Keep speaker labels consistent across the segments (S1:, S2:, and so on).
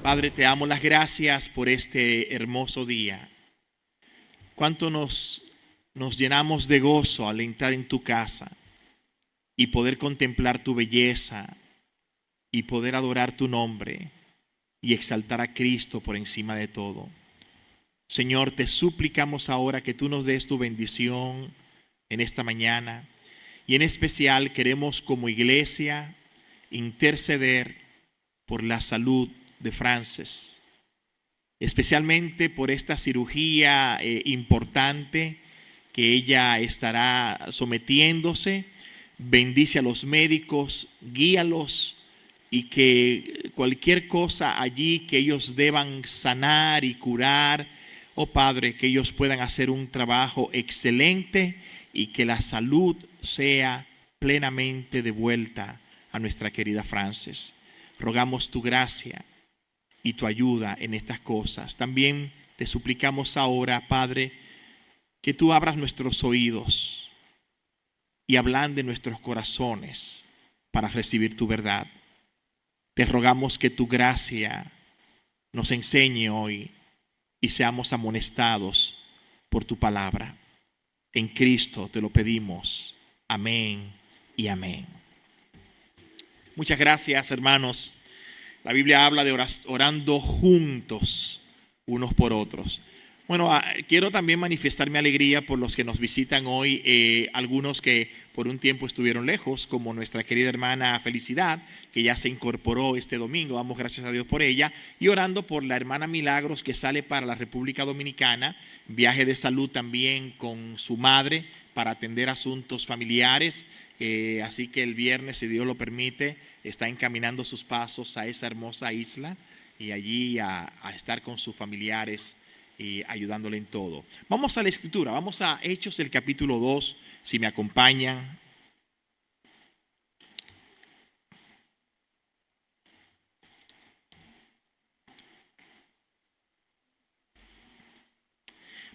S1: Padre, te damos las gracias por este hermoso día. Cuánto nos llenamos de gozo al entrar en tu casa y poder contemplar tu belleza y poder adorar tu nombre y exaltar a Cristo por encima de todo. Señor, te suplicamos ahora que tú nos des tu bendición en esta mañana, y en especial queremos como iglesia interceder por la salud de Frances, especialmente por esta cirugía importante que ella estará sometiéndose. Bendice a los médicos, guíalos, y que cualquier cosa allí que ellos deban sanar y curar, oh Padre, que ellos puedan hacer un trabajo excelente y que la salud sea plenamente devuelta a nuestra querida Frances. Rogamos tu gracia y tu ayuda en estas cosas. También te suplicamos ahora, Padre, que tú abras nuestros oídos y ablande nuestros corazones para recibir tu verdad. Te rogamos que tu gracia nos enseñe hoy y seamos amonestados por tu palabra. En Cristo te lo pedimos. Amén y amén. Muchas gracias, hermanos. La Biblia habla de orando juntos unos por otros. Bueno, quiero también manifestar mi alegría por los que nos visitan hoy, algunos que por un tiempo estuvieron lejos, como nuestra querida hermana Felicidad, que ya se incorporó este domingo, damos gracias a Dios por ella, y orando por la hermana Milagros, que sale para la República Dominicana, viaje de salud también con su madre para atender asuntos familiares, así que el viernes, si Dios lo permite, está encaminando sus pasos a esa hermosa isla y allí a estar con sus familiares y ayudándole en todo. Vamos a la escritura, vamos a Hechos el capítulo 2, si me acompañan.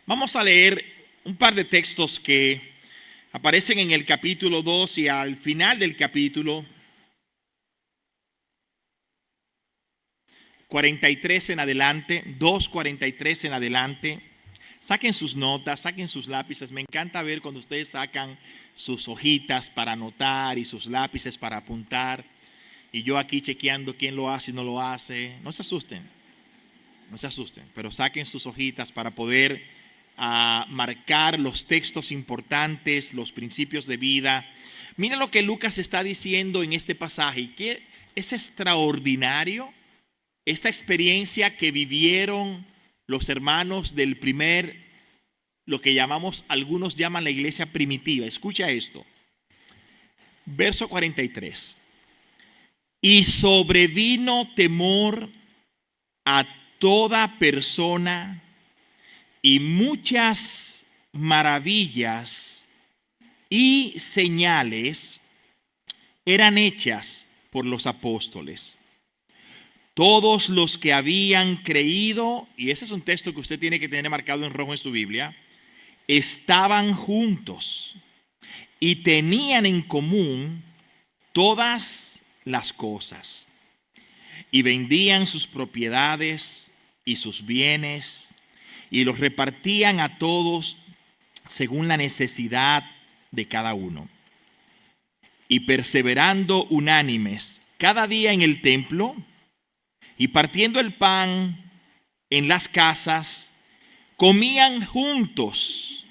S1: Vamos a leer un par de textos que aparecen en el capítulo 2 y al final del capítulo 43 en adelante, 2:43 en adelante. Saquen sus notas, saquen sus lápices. Me encanta ver cuando ustedes sacan sus hojitas para anotar y sus lápices para apuntar. Y yo aquí chequeando quién lo hace y no lo hace. No se asusten, pero saquen sus hojitas para poder marcar los textos importantes, los principios de vida. Mira lo que Lucas está diciendo en este pasaje, que es extraordinario. Esta experiencia que vivieron los hermanos del lo que algunos llaman la iglesia primitiva. Escucha esto. Verso 43. Y sobrevino temor a toda persona, y muchas maravillas y señales eran hechas por los apóstoles. Todos los que habían creído, y ese es un texto que usted tiene que tener marcado en rojo en su Biblia, estaban juntos y tenían en común todas las cosas, y vendían sus propiedades y sus bienes y los repartían a todos según la necesidad de cada uno. Y perseverando unánimes cada día en el templo, y partiendo el pan en las casas, comían juntos.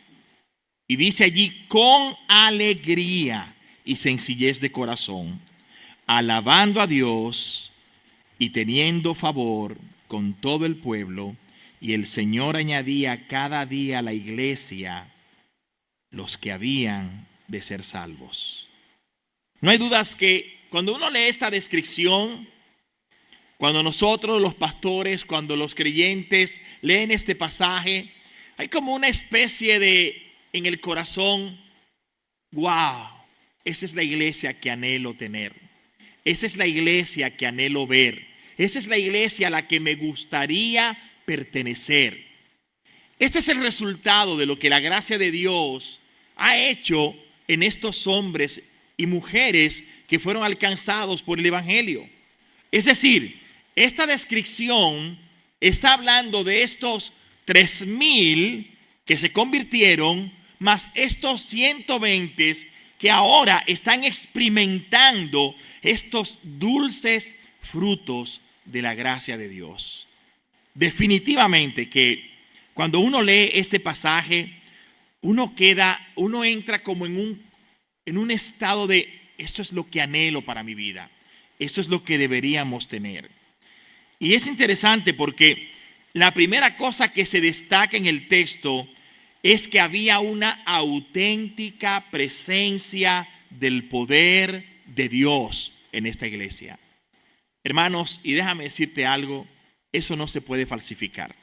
S1: Y dice allí, con alegría y sencillez de corazón, alabando a Dios y teniendo favor con todo el pueblo. Y el Señor añadía cada día a la iglesia los que habían de ser salvos. No hay dudas que cuando uno lee esta descripción, cuando nosotros los pastores, cuando los creyentes leen este pasaje, hay como una especie de en el corazón, wow, esa es la iglesia que anhelo tener. Esa es la iglesia que anhelo ver. Esa es la iglesia a la que me gustaría pertenecer. Este es el resultado de lo que la gracia de Dios ha hecho en estos hombres y mujeres que fueron alcanzados por el Evangelio. Es decir, esta descripción está hablando de estos 3,000 que se convirtieron, más estos 120 que ahora están experimentando estos dulces frutos de la gracia de Dios. Definitivamente que cuando uno lee este pasaje, uno entra como en un estado de: esto es lo que anhelo para mi vida, esto es lo que deberíamos tener. Y es interesante porque la primera cosa que se destaca en el texto es que había una auténtica presencia del poder de Dios en esta iglesia. Hermanos, y déjame decirte algo, eso no se puede falsificar.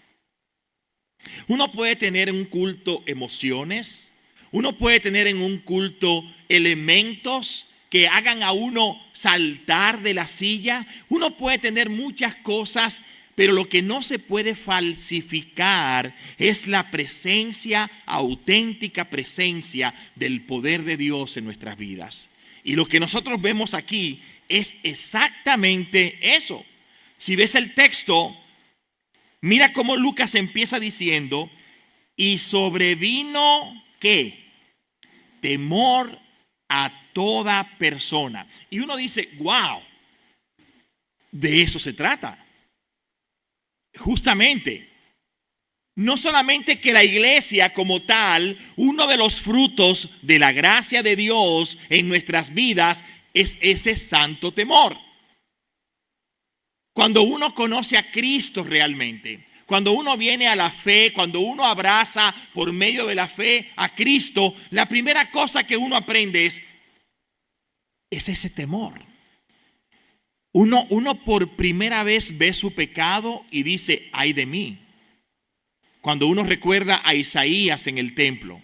S1: Uno puede tener en un culto emociones, uno puede tener en un culto elementos que hagan a uno saltar de la silla, uno puede tener muchas cosas, pero lo que no se puede falsificar es la presencia, auténtica presencia del poder de Dios en nuestras vidas. Y lo que nosotros vemos aquí es exactamente eso. Si ves el texto, mira cómo Lucas empieza diciendo: y sobrevino ¿qué? Temor a toda persona. Y uno dice: wow, de eso se trata. Justamente, no solamente que la iglesia como tal, uno de los frutos de la gracia de Dios en nuestras vidas es ese santo temor. Cuando uno conoce a Cristo realmente, cuando uno viene a la fe, cuando uno abraza por medio de la fe a Cristo, la primera cosa que uno aprende es ese temor. Uno por primera vez ve su pecado y dice: ay de mí. Cuando uno recuerda a Isaías en el templo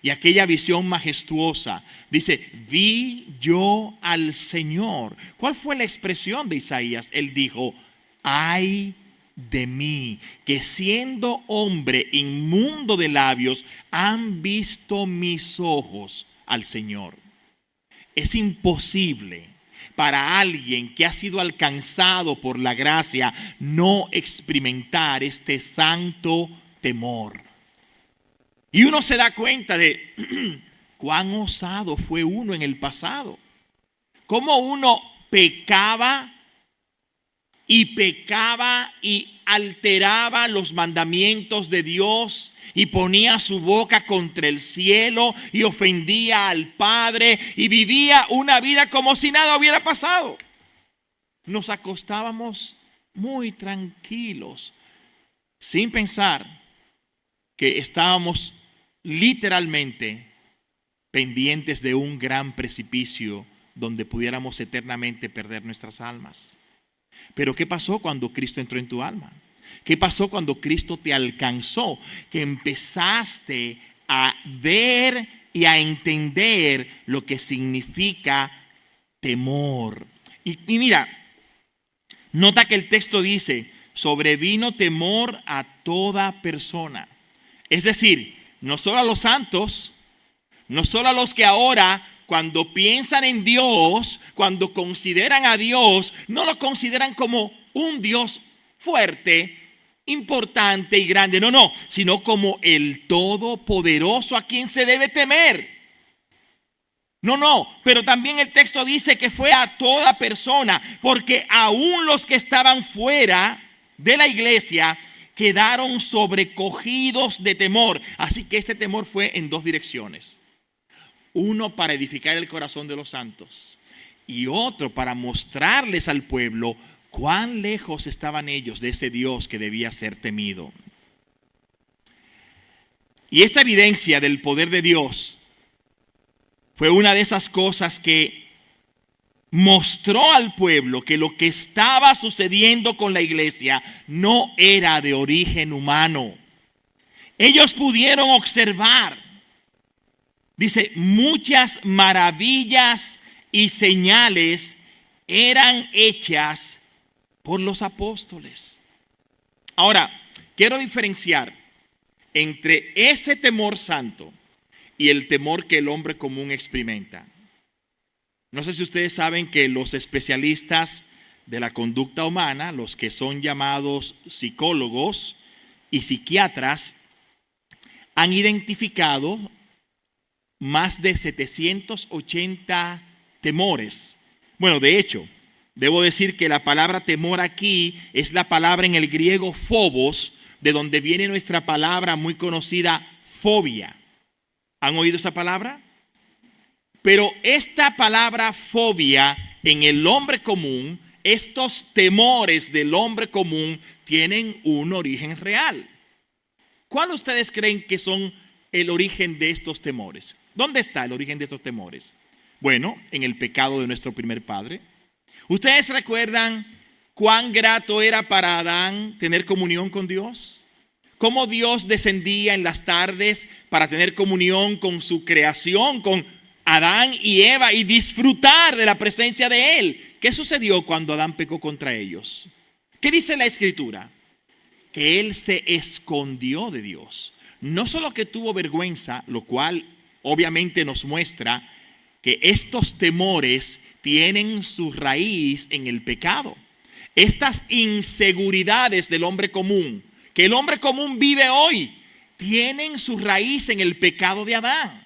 S1: y aquella visión majestuosa, dice: vi yo al Señor. ¿Cuál fue la expresión de Isaías? Él dijo: ay de mí, que siendo hombre inmundo de labios, han visto mis ojos al Señor. Es imposible para alguien que ha sido alcanzado por la gracia no experimentar este santo temor. Y uno se da cuenta de cuán osado fue uno en el pasado. Cómo uno pecaba y alteraba los mandamientos de Dios y ponía su boca contra el cielo y ofendía al Padre y vivía una vida como si nada hubiera pasado. Nos acostábamos muy tranquilos, sin pensar que estábamos literalmente pendientes de un gran precipicio donde pudiéramos eternamente perder nuestras almas. Pero ¿qué pasó cuando Cristo entró en tu alma? ¿Qué pasó cuando Cristo te alcanzó? Que empezaste a ver y a entender lo que significa temor. Y mira, nota que el texto dice: sobrevino temor a toda persona. Es decir, no solo a los santos, no solo a los que ahora, cuando piensan en Dios, cuando consideran a Dios, no lo consideran como un Dios fuerte, importante y grande, no, sino como el Todopoderoso a quien se debe temer. No, pero también el texto dice que fue a toda persona, porque aún los que estaban fuera de la iglesia quedaron sobrecogidos de temor. Así que este temor fue en dos direcciones. Uno, para edificar el corazón de los santos, y otro para mostrarles al pueblo cuán lejos estaban ellos de ese Dios que debía ser temido. Y esta evidencia del poder de Dios fue una de esas cosas que mostró al pueblo que lo que estaba sucediendo con la iglesia no era de origen humano. Ellos pudieron observar, dice, muchas maravillas y señales eran hechas por los apóstoles. Ahora, quiero diferenciar entre ese temor santo y el temor que el hombre común experimenta. No sé si ustedes saben que los especialistas de la conducta humana, los que son llamados psicólogos y psiquiatras, han identificado más de 780 temores. Bueno, de hecho, debo decir que la palabra temor aquí es la palabra en el griego phobos, de donde viene nuestra palabra muy conocida, fobia. ¿Han oído esa palabra? Pero esta palabra fobia en el hombre común, estos temores del hombre común tienen un origen real. ¿Cuál ustedes creen que son el origen de estos temores? ¿Dónde está el origen de estos temores? Bueno, en el pecado de nuestro primer padre. ¿Ustedes recuerdan cuán grato era para Adán tener comunión con Dios? ¿Cómo Dios descendía en las tardes para tener comunión con su creación, con Adán y Eva, y disfrutar de la presencia de Él? ¿Qué sucedió cuando Adán pecó contra ellos? ¿Qué dice la Escritura? Que Él se escondió de Dios. No solo que tuvo vergüenza, lo cual obviamente nos muestra que estos temores tienen su raíz en el pecado. Estas inseguridades del hombre común, que el hombre común vive hoy, tienen su raíz en el pecado de Adán.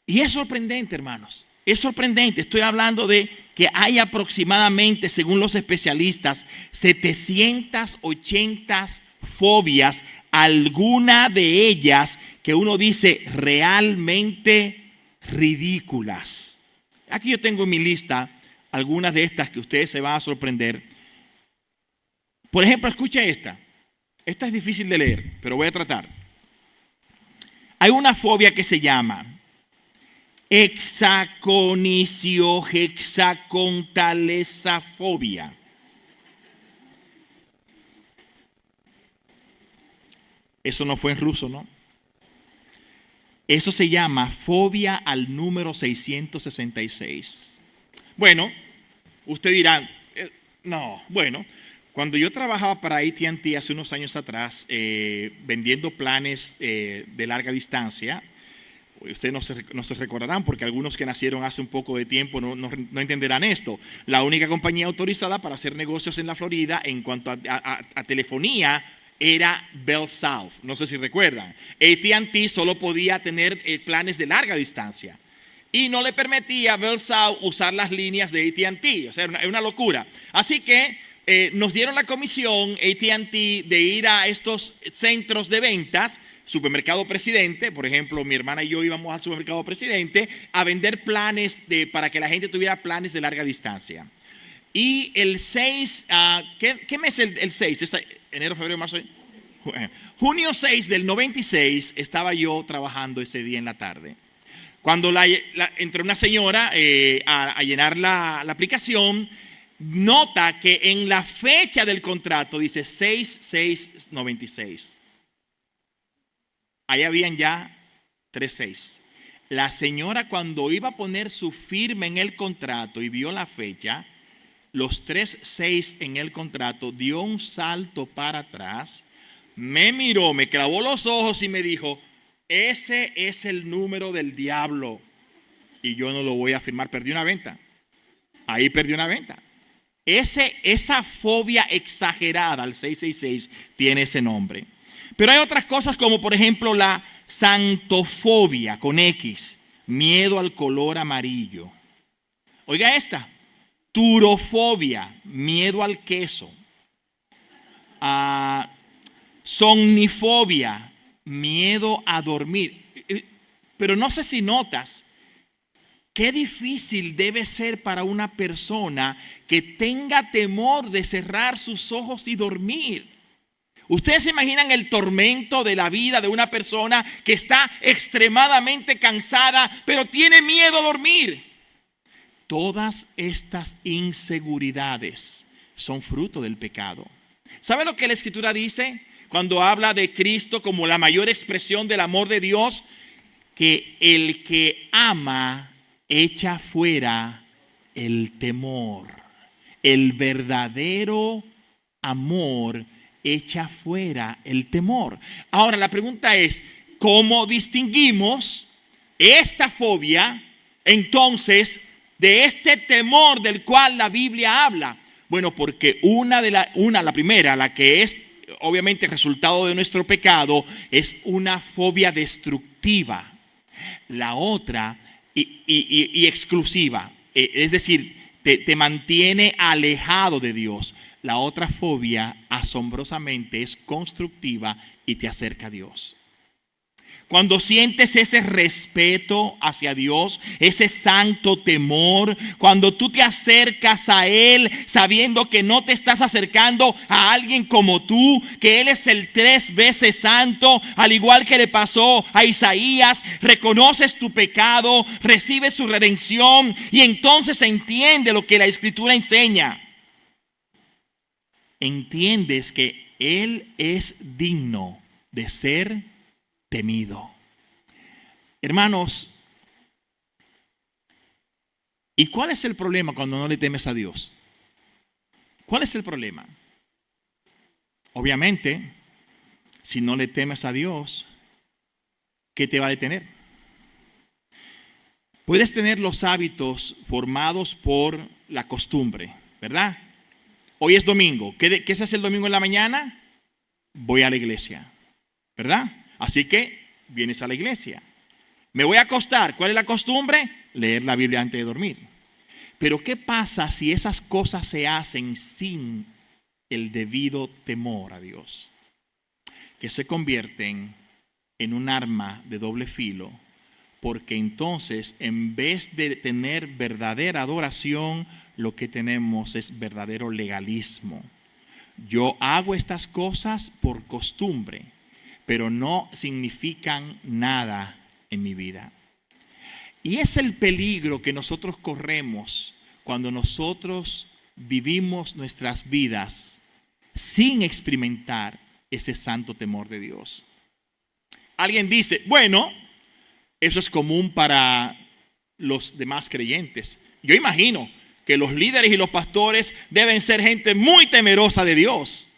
S1: Y es sorprendente, hermanos. Es sorprendente. Estoy hablando de que hay aproximadamente, según los especialistas, 780 fobias, alguna de ellas que uno dice realmente ridículas. Aquí yo tengo en mi lista algunas de estas que ustedes se van a sorprender. Por ejemplo, escucha esta. Esta es difícil de leer, pero voy a tratar. Hay una fobia que se llama hexaconisiojexacontalesafobia. Eso no fue en ruso, ¿no? Eso se llama fobia al número 666. Bueno, usted dirá, no, bueno, cuando yo trabajaba para AT&T hace unos años atrás, vendiendo planes de larga distancia, ustedes no se recordarán porque algunos que nacieron hace un poco de tiempo no entenderán esto. La única compañía autorizada para hacer negocios en la Florida en cuanto a telefonía era Bell South. No sé si recuerdan. AT&T solo podía tener planes de larga distancia y no le permitía a Bell South usar las líneas de AT&T. O sea, es una locura. Así que nos dieron la comisión AT&T de ir a estos centros de ventas, Supermercado Presidente, por ejemplo, mi hermana y yo íbamos al Supermercado Presidente a vender planes para que la gente tuviera planes de larga distancia. Y el 6, ¿qué mes es el 6? ¿Es enero, febrero, marzo? Junio 6 del 96 estaba yo trabajando ese día en la tarde. Cuando entró una señora a llenar la aplicación, nota que en la fecha del contrato dice 6/6/96. Ahí habían ya 3/6. La señora, cuando iba a poner su firma en el contrato y vio la fecha, los 3/6 en el contrato, dio un salto para atrás, me miró, me clavó los ojos y me dijo, ese es el número del diablo y yo no lo voy a firmar. Perdí una venta. Ahí perdí una venta. Esa fobia exagerada al 666 tiene ese nombre. Pero hay otras cosas como por ejemplo la xantofobia con X, miedo al color amarillo. Oiga esta, turofobia, miedo al queso. Somnifobia, miedo a dormir. Pero no sé si notas qué difícil debe ser para una persona que tenga temor de cerrar sus ojos y dormir. ¿Ustedes se imaginan el tormento de la vida de una persona que está extremadamente cansada, pero tiene miedo a dormir? Todas estas inseguridades son fruto del pecado. ¿Sabe lo que la Escritura dice cuando habla de Cristo como la mayor expresión del amor de Dios? Que el que ama echa fuera el temor. El verdadero amor echa fuera el temor. Ahora la pregunta es, ¿cómo distinguimos esta fobia entonces de este temor del cual la Biblia habla? Bueno, porque la primera, la que es obviamente el resultado de nuestro pecado, es una fobia destructiva. La otra y exclusiva, es decir, te mantiene alejado de Dios. La otra fobia, asombrosamente, es constructiva y te acerca a Dios. Cuando sientes ese respeto hacia Dios, ese santo temor, cuando tú te acercas a Él sabiendo que no te estás acercando a alguien como tú, que Él es el 3 veces santo, al igual que le pasó a Isaías, reconoces tu pecado, recibes su redención y entonces entiende lo que la Escritura enseña. Entiendes que Él es digno de ser temido. Hermanos, ¿y cuál es el problema cuando no le temes a Dios? ¿Cuál es el problema? Obviamente, si no le temes a Dios, ¿qué te va a detener? Puedes tener los hábitos formados por la costumbre, ¿verdad? Hoy es domingo. ¿Qué se hace el domingo en la mañana? Voy a la iglesia, ¿verdad? Así que vienes a la iglesia. Me voy a acostar. ¿Cuál es la costumbre? Leer la Biblia antes de dormir. Pero ¿qué pasa si esas cosas se hacen sin el debido temor a Dios? Que se convierten en un arma de doble filo, porque entonces en vez de tener verdadera adoración, lo que tenemos es verdadero legalismo. Yo hago estas cosas por costumbre, pero no significan nada en mi vida. Y es el peligro que nosotros corremos cuando nosotros vivimos nuestras vidas sin experimentar ese santo temor de Dios. Alguien dice, bueno, eso es común para los demás creyentes. Yo imagino que los líderes y los pastores deben ser gente muy temerosa de Dios.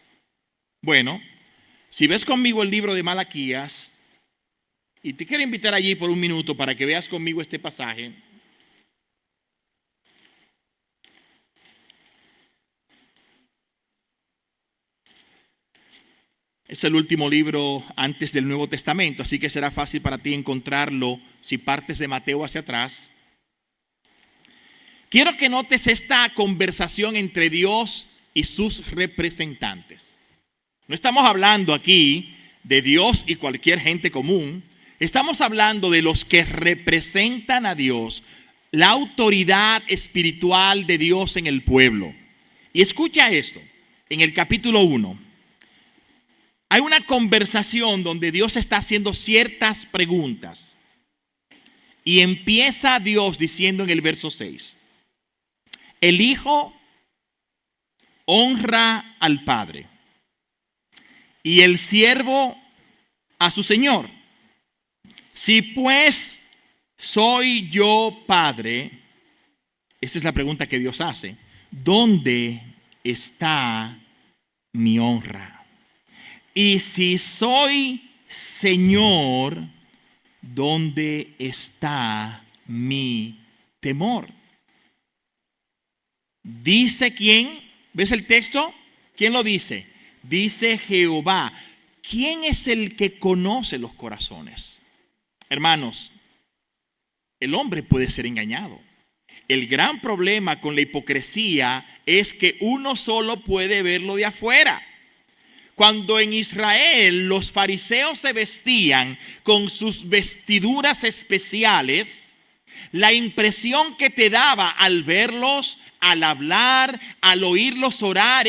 S1: Bueno, si ves conmigo el libro de Malaquías, y te quiero invitar allí por un minuto para que veas conmigo este pasaje. Es el último libro antes del Nuevo Testamento, así que será fácil para ti encontrarlo si partes de Mateo hacia atrás. Quiero que notes esta conversación entre Dios y sus representantes. No estamos hablando aquí de Dios y cualquier gente común. Estamos hablando de los que representan a Dios, la autoridad espiritual de Dios en el pueblo. Y escucha esto, en el capítulo 1. Hay una conversación donde Dios está haciendo ciertas preguntas. Y empieza Dios diciendo en el verso 6. El Hijo honra al Padre y el siervo a su Señor. Si pues soy yo Padre, esa es la pregunta que Dios hace, ¿dónde está mi honra? Y si soy Señor, ¿dónde está mi temor? Dice quién, ¿ves el texto? ¿Quién lo dice? Dice Jehová. ¿Quién es el que conoce los corazones? Hermanos, el hombre puede ser engañado. El gran problema con la hipocresía es que uno solo puede verlo de afuera. Cuando en Israel los fariseos se vestían con sus vestiduras especiales, la impresión que te daba al verlos, al hablar, al oírlos orar,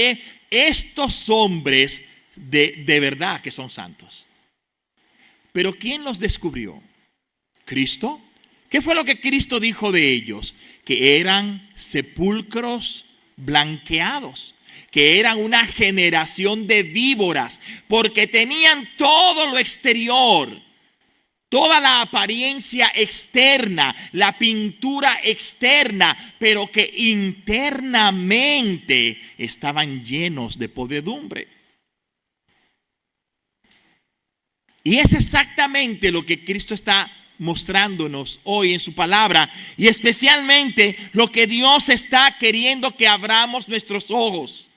S1: estos hombres de verdad que son santos. Pero ¿quién los descubrió? ¿Cristo? ¿Qué fue lo que Cristo dijo de ellos? Que eran sepulcros blanqueados, que eran una generación de víboras, porque tenían todo lo exterior, toda la apariencia externa, la pintura externa, pero que internamente estaban llenos de podredumbre. Y es exactamente lo que Cristo está mostrándonos hoy en su palabra, y especialmente lo que Dios está queriendo que abramos nuestros ojos.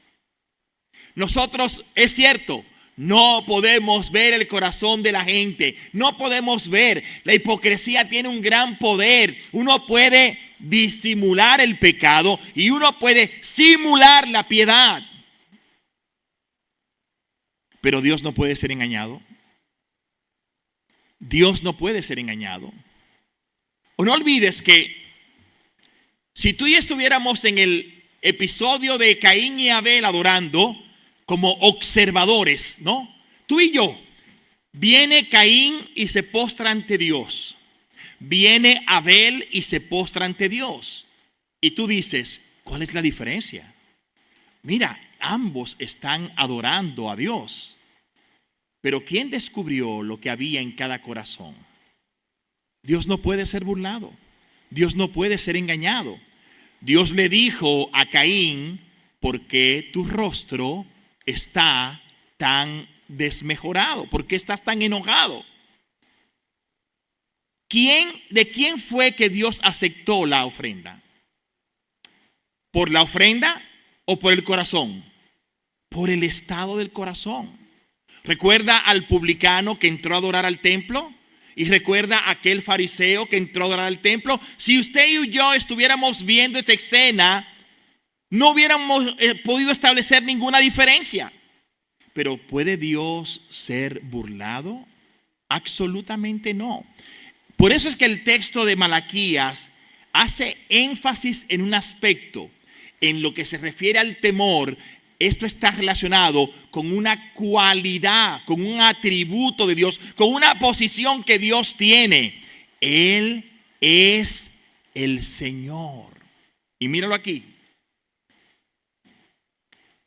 S1: Nosotros, es cierto, no podemos ver el corazón de la gente, no podemos ver. La hipocresía tiene un gran poder. Uno puede disimular el pecado y uno puede simular la piedad. Pero Dios no puede ser engañado. Dios no puede ser engañado. O no olvides que si tú y yo estuviéramos en el episodio de Caín y Abel adorando como observadores, ¿no? Tú y yo, viene Caín y se postra ante Dios. Viene Abel y se postra ante Dios. Y tú dices, ¿cuál es la diferencia? Mira, ambos están adorando a Dios. Pero ¿quién descubrió lo que había en cada corazón? Dios no puede ser burlado. Dios no puede ser engañado. Dios le dijo a Caín, ¿por qué tu rostro está tan desmejorado? ¿Por qué estás tan enojado? ¿De quién fue que Dios aceptó la ofrenda? ¿Por la ofrenda o por el corazón? Por el estado del corazón. ¿Recuerda al publicano que entró a adorar al templo? ¿Y recuerda a aquel fariseo que entró a adorar al templo? Si usted y yo estuviéramos viendo esa escena, no hubiéramos podido establecer ninguna diferencia. Pero ¿puede Dios ser burlado? Absolutamente no. Por eso es que el texto de Malaquías hace énfasis en un aspecto, en lo que se refiere al temor. Esto está relacionado con una cualidad, con un atributo de Dios, con una posición que Dios tiene. Él es el Señor. Y míralo aquí.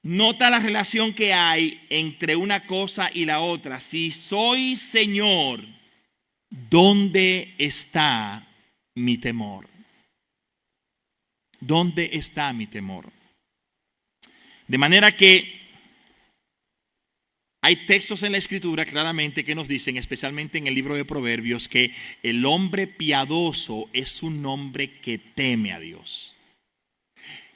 S1: Nota la relación que hay entre una cosa y la otra. Si soy Señor, ¿dónde está mi temor? ¿Dónde está mi temor? De manera que hay textos en la Escritura claramente que nos dicen, especialmente en el libro de Proverbios, que el hombre piadoso es un hombre que teme a Dios.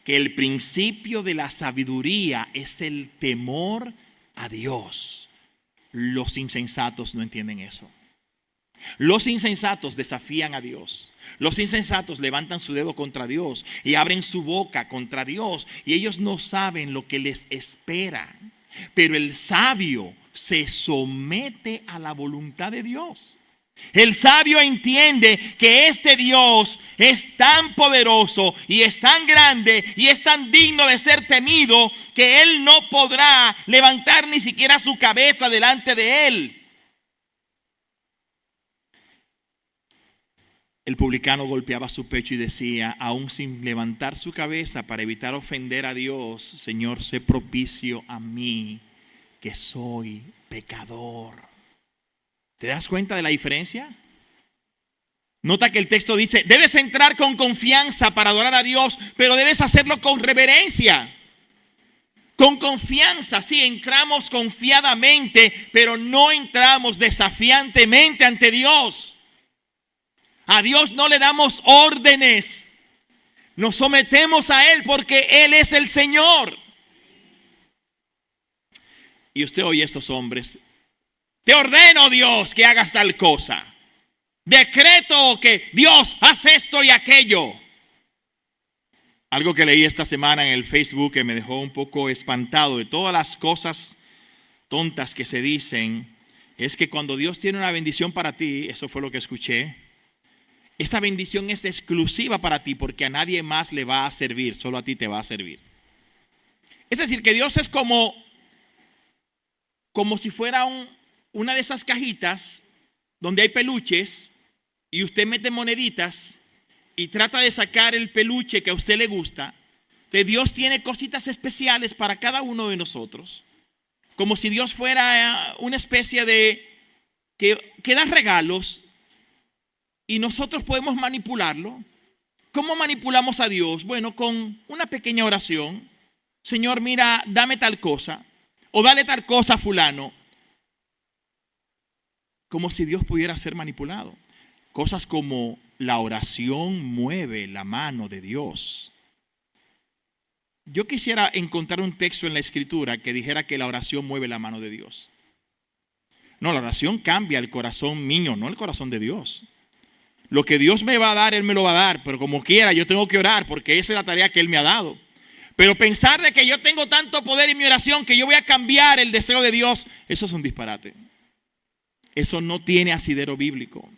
S1: Que el principio de la sabiduría es el temor a Dios. Los insensatos no entienden eso. Los insensatos desafían a Dios. Los insensatos levantan su dedo contra Dios y abren su boca contra Dios, y ellos no saben lo que les espera. Pero el sabio se somete a la voluntad de Dios. El sabio entiende que este Dios es tan poderoso y es tan grande y es tan digno de ser temido que él no podrá levantar ni siquiera su cabeza delante de él. El publicano golpeaba su pecho y decía, aún sin levantar su cabeza para evitar ofender a Dios, Señor, sé propicio a mí, que soy pecador. ¿Te das cuenta de la diferencia? Nota que el texto dice, debes entrar con confianza para adorar a Dios, pero debes hacerlo con reverencia. Con confianza, sí, entramos confiadamente, pero no entramos desafiantemente ante Dios. A Dios no le damos órdenes. Nos sometemos a Él porque Él es el Señor. Y usted oye a estos hombres. Te ordeno, Dios, que hagas tal cosa. Decreto que Dios hace esto y aquello. Algo que leí esta semana en el Facebook que me dejó un poco espantado de todas las cosas tontas que se dicen. Es que cuando Dios tiene una bendición para ti, eso fue lo que escuché. Esa bendición es exclusiva para ti porque a nadie más le va a servir, solo a ti te va a servir. Es decir, que Dios es como si fuera una de esas cajitas donde hay peluches y usted mete moneditas y trata de sacar el peluche que a usted le gusta. Entonces Dios tiene cositas especiales para cada uno de nosotros. Como si Dios fuera una especie de que da regalos. Y nosotros podemos manipularlo. ¿Cómo manipulamos a Dios? Bueno, con una pequeña oración. Señor, mira, dame tal cosa. O dale tal cosa a fulano. Como si Dios pudiera ser manipulado. Cosas como la oración mueve la mano de Dios. Yo quisiera encontrar un texto en la Escritura que dijera que la oración mueve la mano de Dios. No, la oración cambia el corazón mío, no el corazón de Dios. Lo que Dios me va a dar, Él me lo va a dar, pero como quiera yo tengo que orar porque esa es la tarea que Él me ha dado. Pero pensar de que yo tengo tanto poder en mi oración que yo voy a cambiar el deseo de Dios, eso es un disparate. Eso no tiene asidero bíblico.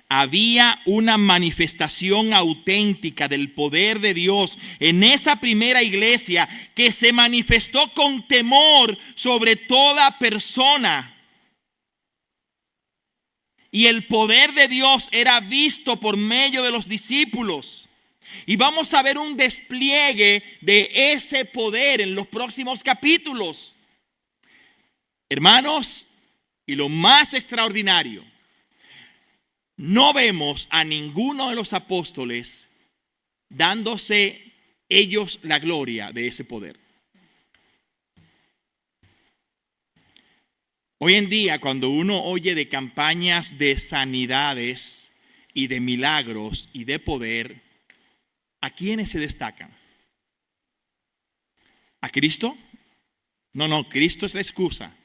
S1: Había una manifestación auténtica del poder de Dios en esa primera iglesia que se manifestó con temor sobre toda persona. Y el poder de Dios era visto por medio de los discípulos. Y vamos a ver un despliegue de ese poder en los próximos capítulos. Hermanos, y lo más extraordinario, no vemos a ninguno de los apóstoles dándose ellos la gloria de ese poder. Hoy en día, cuando uno oye de campañas de sanidades y de milagros y de poder, ¿a quiénes se destacan? ¿A Cristo? No, Cristo es la excusa.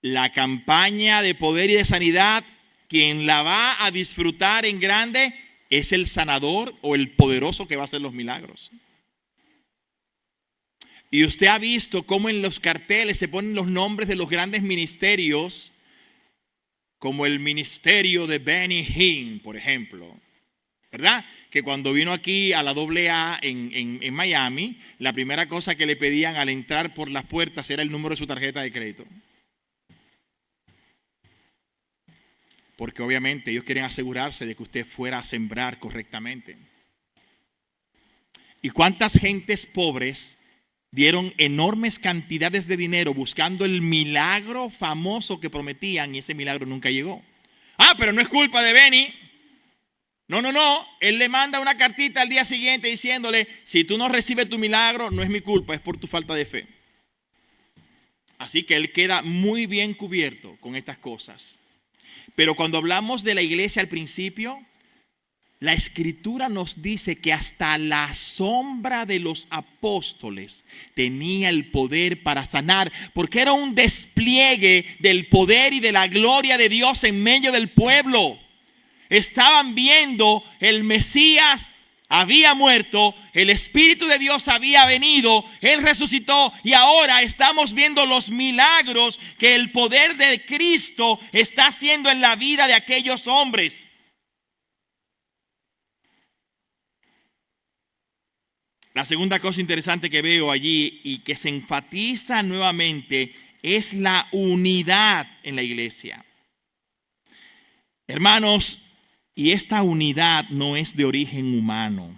S1: La campaña de poder y de sanidad, quien la va a disfrutar en grande es el sanador o el poderoso que va a hacer los milagros. Y usted ha visto cómo en los carteles se ponen los nombres de los grandes ministerios, como el ministerio de Benny Hinn, por ejemplo, ¿verdad? Que cuando vino aquí a la AA en Miami, la primera cosa que le pedían al entrar por las puertas era el número de su tarjeta de crédito. Porque obviamente ellos quieren asegurarse de que usted fuera a sembrar correctamente. ¿Y cuántas gentes pobres dieron enormes cantidades de dinero buscando el milagro famoso que prometían y ese milagro nunca llegó? Ah, pero no es culpa de Benny. No. Él le manda una cartita al día siguiente diciéndole, si tú no recibes tu milagro, no es mi culpa, es por tu falta de fe. Así que él queda muy bien cubierto con estas cosas. Pero cuando hablamos de la iglesia al principio, la Escritura nos dice que hasta la sombra de los apóstoles tenía el poder para sanar, porque era un despliegue del poder y de la gloria de Dios en medio del pueblo. Estaban viendo el Mesías había muerto, el Espíritu de Dios había venido, Él resucitó y ahora estamos viendo los milagros que el poder de Cristo está haciendo en la vida de aquellos hombres. La segunda cosa interesante que veo allí y que se enfatiza nuevamente es la unidad en la iglesia. Hermanos, y esta unidad no es de origen humano,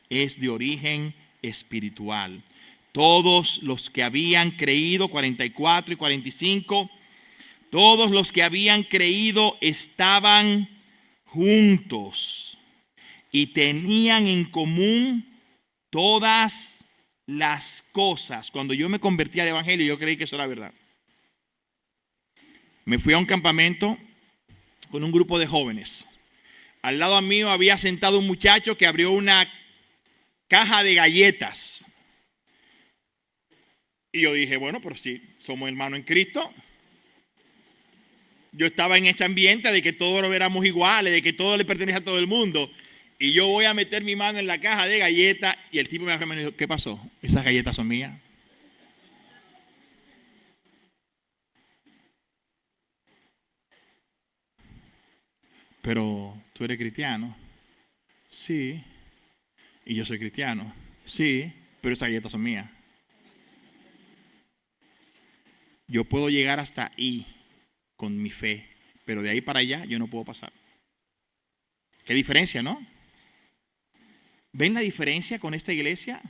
S1: es de origen espiritual. Todos los que habían creído, 44 y 45, todos los que habían creído estaban juntos y tenían en común todas las cosas. Cuando yo me convertí al evangelio, yo creí que eso era verdad. Me fui a un campamento con un grupo de jóvenes. Al lado mío había sentado un muchacho que abrió una caja de galletas. Y yo dije, bueno, pero si somos hermanos en Cristo. Yo estaba en ese ambiente de que todos lo éramos iguales, de que todo le pertenece a todo el mundo. Y yo voy a meter mi mano en la caja de galletas y el tipo me dijo, ¿qué pasó? ¿Esas galletas son mías? Pero tú eres cristiano. Sí. Y yo soy cristiano. Sí, pero esas galletas son mías. Yo puedo llegar hasta ahí con mi fe, pero de ahí para allá yo no puedo pasar. ¿Qué diferencia, no? ¿Ven la diferencia con esta iglesia?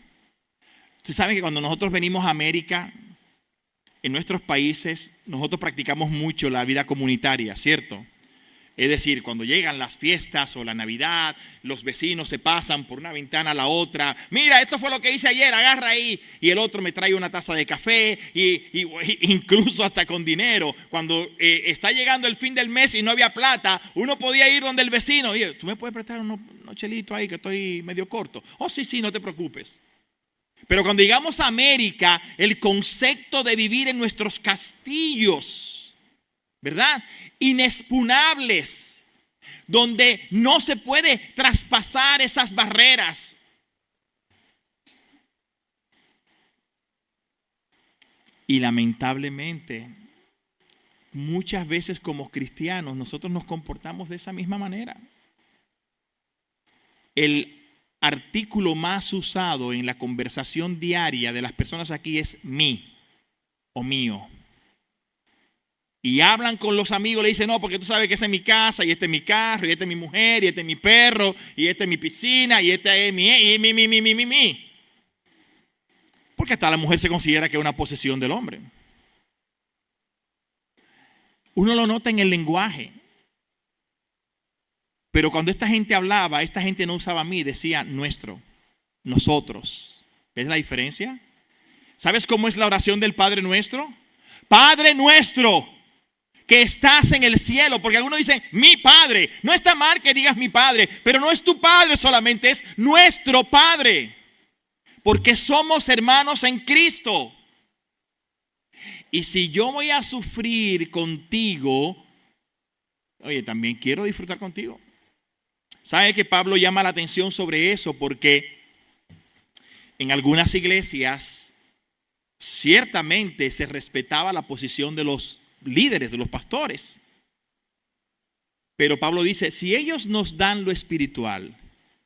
S1: Ustedes saben que cuando nosotros venimos a América, en nuestros países, nosotros practicamos mucho la vida comunitaria, ¿cierto? Es decir, cuando llegan las fiestas o la Navidad, los vecinos se pasan por una ventana a la otra. Mira, esto fue lo que hice ayer, agarra ahí. Y el otro me trae una taza de café, incluso hasta con dinero. Cuando está llegando el fin del mes y no había plata, uno podía ir donde el vecino. Oye, ¿tú me puedes prestar unos chelitos ahí que estoy medio corto? Oh, sí, sí, no te preocupes. Pero cuando llegamos a América, el concepto de vivir en nuestros castillos, ¿verdad? Inexpugnable, donde no se puede traspasar esas barreras. Y lamentablemente, muchas veces como cristianos, nosotros nos comportamos de esa misma manera. El artículo más usado en la conversación diaria de las personas aquí es mi o mío. Y hablan con los amigos, le dicen, no, porque tú sabes que esa es mi casa, y este es mi carro, y esta es mi mujer, y este es mi perro, y esta es mi piscina, y esta es mi. Porque hasta la mujer se considera que es una posesión del hombre. Uno lo nota en el lenguaje. Pero cuando esta gente hablaba, esta gente no usaba mí, decía nuestro, nosotros. ¿Ves la diferencia? ¿Sabes cómo es la oración del Padre Nuestro? Padre nuestro, que estás en el cielo, porque algunos dicen mi Padre. No está mal que digas mi Padre, pero no es tu Padre solamente, es nuestro Padre, porque somos hermanos en Cristo. Y si yo voy a sufrir contigo, oye, también quiero disfrutar contigo. ¿Sabe que Pablo llama la atención sobre eso? Porque en algunas iglesias ciertamente se respetaba la posición de los líderes, de los pastores. Pero Pablo dice, si ellos nos dan lo espiritual,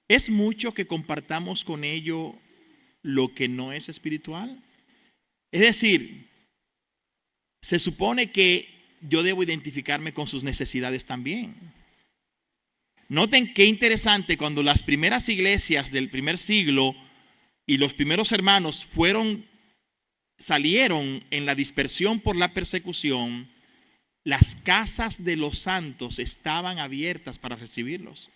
S1: ¿es mucho que compartamos con ellos lo que no es espiritual? Es decir, se supone que yo debo identificarme con sus necesidades también. Noten qué interesante cuando las primeras iglesias del primer siglo y los primeros hermanos salieron en la dispersión por la persecución, las casas de los santos estaban abiertas para recibirlos.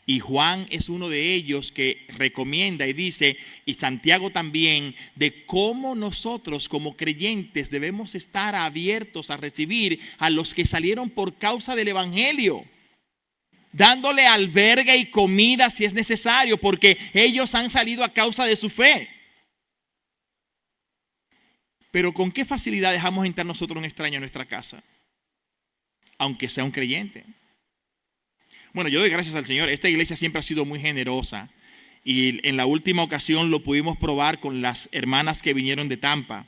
S1: Y Juan es uno de ellos que recomienda y dice, y Santiago también, de cómo nosotros como creyentes debemos estar abiertos a recibir a los que salieron por causa del evangelio, dándole albergue y comida si es necesario, porque ellos han salido a causa de su fe. Pero ¿con qué facilidad dejamos entrar nosotros un extraño a nuestra casa? Aunque sea un creyente. Bueno, yo doy gracias al Señor. Esta iglesia siempre ha sido muy generosa. Y en la última ocasión lo pudimos probar con las hermanas que vinieron de Tampa.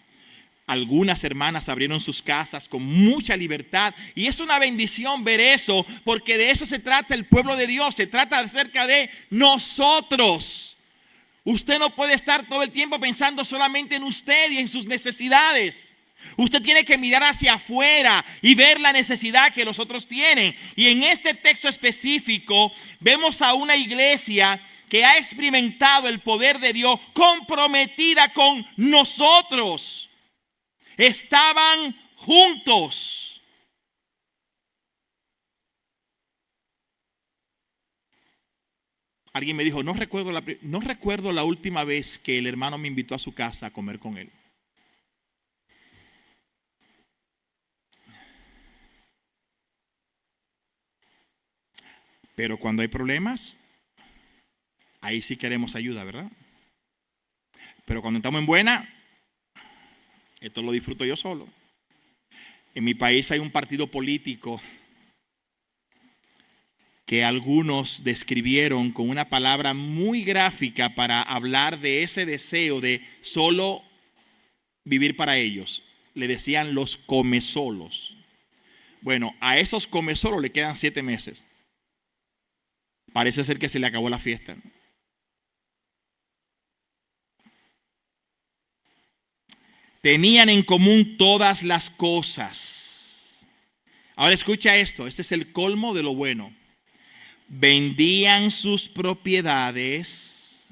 S1: Algunas hermanas abrieron sus casas con mucha libertad. Y es una bendición ver eso, porque de eso se trata el pueblo de Dios. Se trata acerca de nosotros. Usted no puede estar todo el tiempo pensando solamente en usted y en sus necesidades. Usted tiene que mirar hacia afuera y ver la necesidad que los otros tienen. Y en este texto específico vemos a una iglesia que ha experimentado el poder de Dios comprometida con nosotros. Estaban juntos. Alguien me dijo, no recuerdo la última vez que el hermano me invitó a su casa a comer con él. Pero cuando hay problemas, ahí sí queremos ayuda, ¿verdad? Pero cuando estamos en buena, esto lo disfruto yo solo. En mi país hay un partido político que algunos describieron con una palabra muy gráfica para hablar de ese deseo de solo vivir para ellos. Le decían los comesolos. Bueno, a esos comesolos le quedan 7 meses. Parece ser que se le acabó la fiesta. Tenían en común todas las cosas. Ahora escucha esto, este es el colmo de lo bueno. Vendían sus propiedades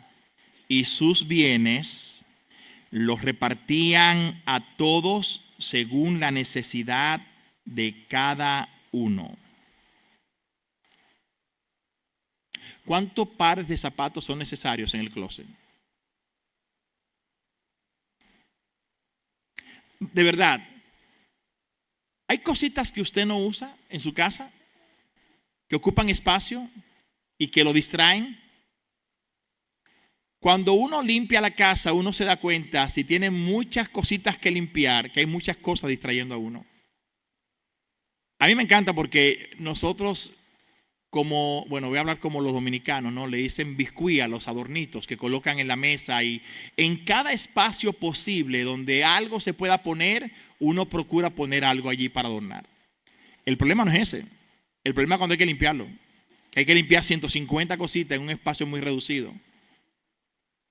S1: y sus bienes, los repartían a todos según la necesidad de cada uno. ¿cuántos pares de zapatos son necesarios en el closet? De verdad, ¿hay cositas que usted no usa en su casa, que ocupan espacio y que lo distraen? Cuando uno limpia la casa, uno se da cuenta, si tiene muchas cositas que limpiar, que hay muchas cosas distrayendo a uno. A mí me encanta porque nosotros, voy a hablar como los dominicanos, ¿no? Le dicen biscuit a los adornitos que colocan en la mesa, y en cada espacio posible donde algo se pueda poner, uno procura poner algo allí para adornar. El problema no es ese. El problema es cuando hay que limpiarlo. Que hay que limpiar 150 cositas en un espacio muy reducido.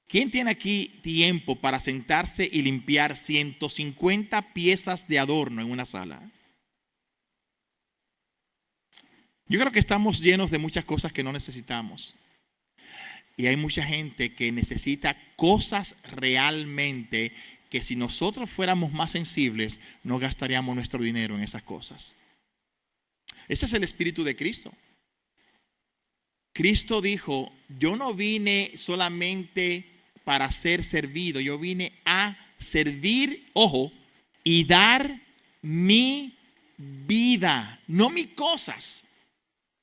S1: ¿Quién tiene aquí tiempo para sentarse y limpiar 150 piezas de adorno en una sala? Yo creo que estamos llenos de muchas cosas que no necesitamos. Y hay mucha gente que necesita cosas realmente que si nosotros fuéramos más sensibles, no gastaríamos nuestro dinero en esas cosas. Ese es el espíritu de Cristo. Cristo dijo, yo no vine solamente para ser servido, yo vine a servir, ojo, y dar mi vida, no mis cosas.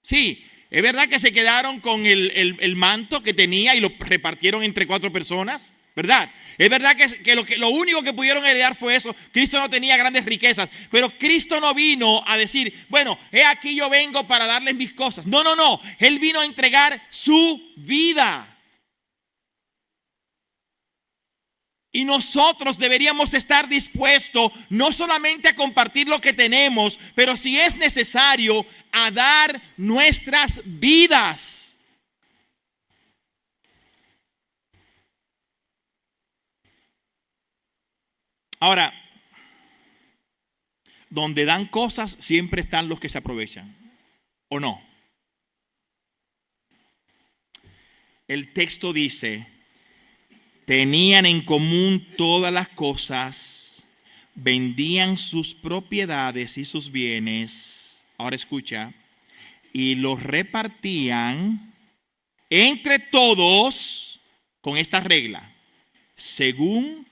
S1: Sí, es verdad que se quedaron con el manto que tenía y lo repartieron entre 4 personas, ¿verdad? Es verdad que lo único que pudieron heredar fue eso. Cristo no tenía grandes riquezas, pero Cristo no vino a decir, bueno, he aquí yo vengo para darles mis cosas. No, no, no. Él vino a entregar su vida. Y nosotros deberíamos estar dispuestos no solamente a compartir lo que tenemos, pero si es necesario, a dar nuestras vidas. Ahora, donde dan cosas, siempre están los que se aprovechan, ¿o no? El texto dice, tenían en común todas las cosas, vendían sus propiedades y sus bienes, ahora escucha, y los repartían entre todos con esta regla, según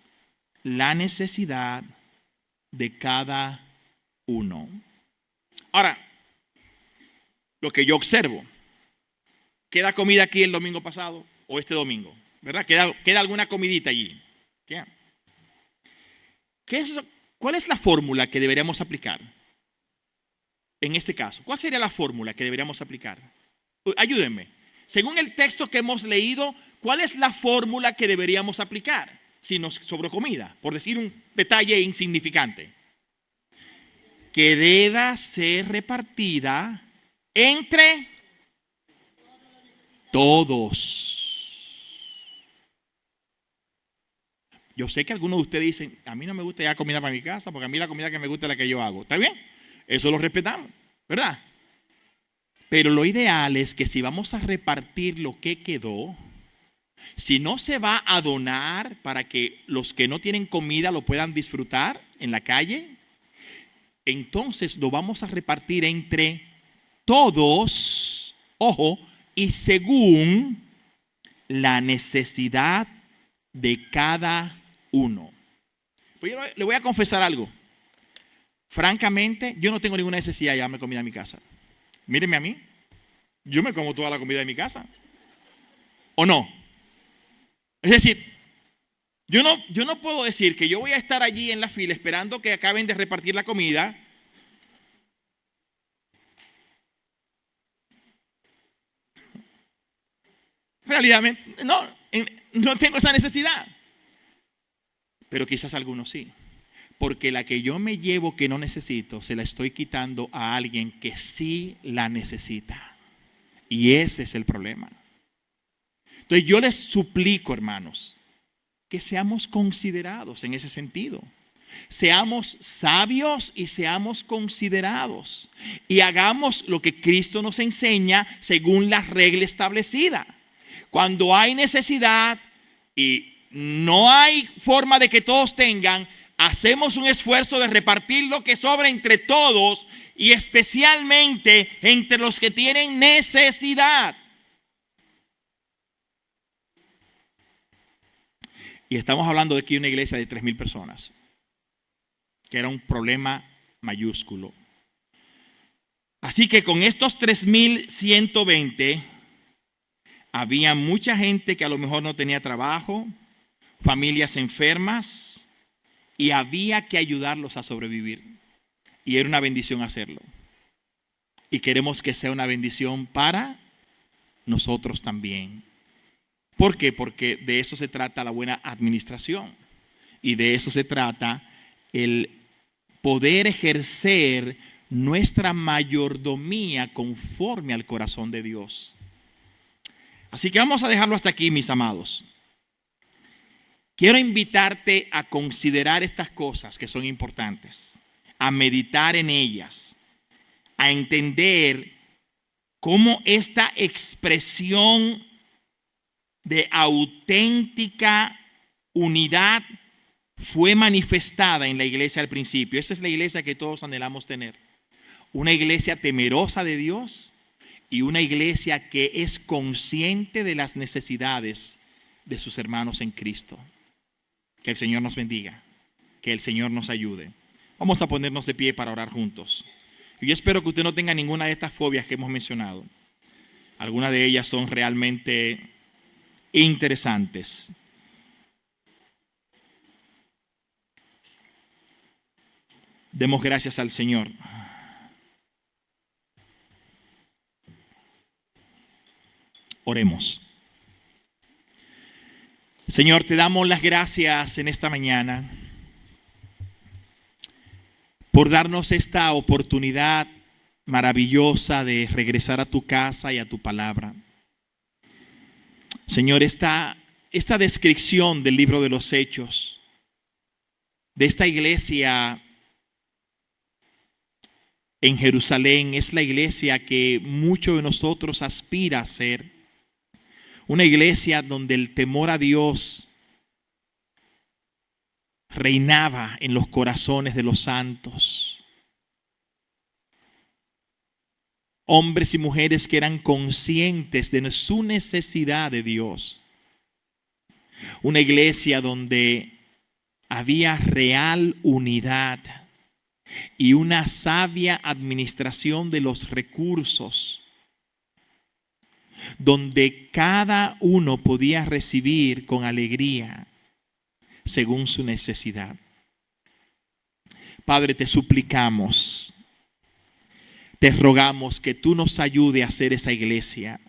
S1: la necesidad de cada uno. Ahora, lo que yo observo, ¿queda comida aquí el domingo pasado o este domingo? ¿Verdad? ¿Queda alguna comidita allí? ¿Cuál es la fórmula que deberíamos aplicar en este caso? ¿Cuál sería la fórmula que deberíamos aplicar? Ayúdenme. Según el texto que hemos leído, ¿cuál es la fórmula que deberíamos aplicar si nos sobró comida? Por decir un detalle insignificante. Que deba ser repartida entre todos. Yo sé que algunos de ustedes dicen, a mí no me gusta ya comida para mi casa, porque a mí la comida que me gusta es la que yo hago. ¿Está bien? Eso lo respetamos, ¿verdad? Pero lo ideal es que si vamos a repartir lo que quedó, si no se va a donar para que los que no tienen comida lo puedan disfrutar en la calle, entonces lo vamos a repartir entre todos, ojo, y según la necesidad de cada uno. Pues yo le voy a confesar algo. Francamente, yo no tengo ninguna necesidad de llevarme comida a mi casa. Mírenme a mí. Yo me como toda la comida de mi casa. ¿O no? Es decir, yo no puedo decir que yo voy a estar allí en la fila esperando que acaben de repartir la comida. Realmente, no tengo esa necesidad. Pero quizás algunos sí. Porque la que yo me llevo que no necesito, se la estoy quitando a alguien que sí la necesita. Y ese es el problema. Entonces yo les suplico, hermanos, que seamos considerados en ese sentido. Seamos sabios y seamos considerados. Y hagamos lo que Cristo nos enseña según la regla establecida. Cuando hay necesidad y no hay forma de que todos tengan, hacemos un esfuerzo de repartir lo que sobra entre todos y especialmente entre los que tienen necesidad. Y estamos hablando de aquí una iglesia de 3,000 personas, que era un problema mayúsculo. Así que con estos 3,120, había mucha gente que a lo mejor no tenía trabajo, familias enfermas, y había que ayudarlos a sobrevivir. Y era una bendición hacerlo. Y queremos que sea una bendición para nosotros también. ¿Por qué? Porque de eso se trata la buena administración. Y de eso se trata el poder ejercer nuestra mayordomía conforme al corazón de Dios. Así que vamos a dejarlo hasta aquí, mis amados. Quiero invitarte a considerar estas cosas que son importantes, a meditar en ellas, a entender cómo esta expresión de auténtica unidad fue manifestada en la iglesia al principio. Esa es la iglesia que todos anhelamos tener. Una iglesia temerosa de Dios y una iglesia que es consciente de las necesidades de sus hermanos en Cristo. Que el Señor nos bendiga, que el Señor nos ayude. Vamos a ponernos de pie para orar juntos. Y yo espero que usted no tenga ninguna de estas fobias que hemos mencionado. Algunas de ellas son realmente interesantes. Demos gracias al Señor. Oremos. Señor, te damos las gracias en esta mañana por darnos esta oportunidad maravillosa de regresar a tu casa y a tu palabra. Señor, esta descripción del libro de los Hechos, de esta iglesia en Jerusalén, es la iglesia que muchos de nosotros aspira a ser. Una iglesia donde el temor a Dios reinaba en los corazones de los santos. Hombres y mujeres que eran conscientes de su necesidad de Dios. Una iglesia donde había real unidad y una sabia administración de los recursos, donde cada uno podía recibir con alegría según su necesidad. Padre, te suplicamos, te rogamos que tú nos ayudes a hacer esa iglesia,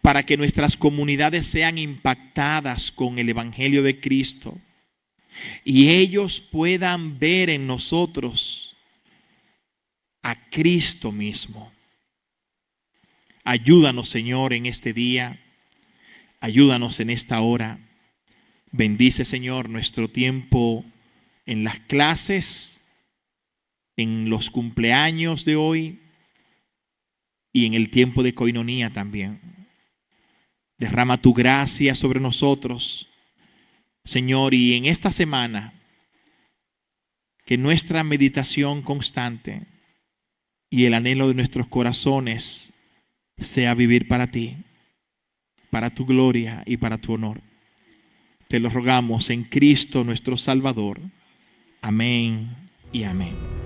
S1: para que nuestras comunidades sean impactadas con el Evangelio de Cristo y ellos puedan ver en nosotros a Cristo mismo. Ayúdanos, Señor, en este día. Ayúdanos en esta hora. Bendice, Señor, nuestro tiempo en las clases, en los cumpleaños de hoy y en el tiempo de coinonía también. Derrama tu gracia sobre nosotros, Señor, y en esta semana que nuestra meditación constante y el anhelo de nuestros corazones sea vivir para ti, para tu gloria y para tu honor. Te lo rogamos en Cristo nuestro Salvador. Amén y amén.